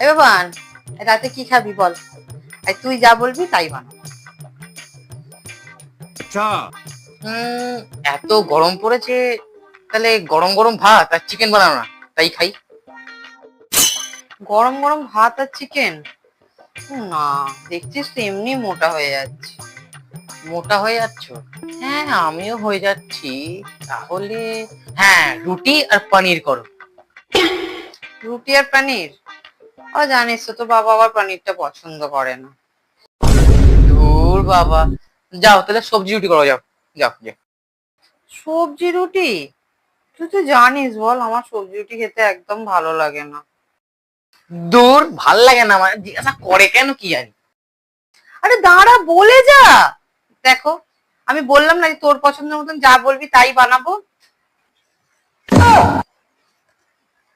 এ বাবান, রাতে কি খাবি বল? আর তুই যা বলবি তাই বানাবো। আচ্ছা। হুম, এত গরম পড়েছে, তাহলে গরম গরম ভাত আর চিকেন বানানো না, তাই খাই। গরম গরম ভাত আর চিকেন? না, দেখছিস তো এমনি মোটা হয়ে যাচ্ছে। মোটা হয়ে যাচ্ছ? হ্যাঁ, আমিও হয়ে যাচ্ছি। তাহলে হ্যাঁ, রুটি আর পনির করো। রুটি আর পনির? ও জানিস তো, তো বাবা আবার পনিরটা পছন্দ করে না। ধুর বাবা, যাও তাহলে সবজি রুটি করো, যাও যাও যাও। সবজি রুটি? তুই তো জানিস বল, আমার সবজি রুটি খেতে একদম ভালো লাগে না। দূর, ভাল লাগে না মানে জিজ্ঞাসা করে কেন কি জানি। আরে দাঁড়া, বলে যা। দেখো, আমি বললাম না যে তোর পছন্দের মতন যা বলবি তাই বানাবো।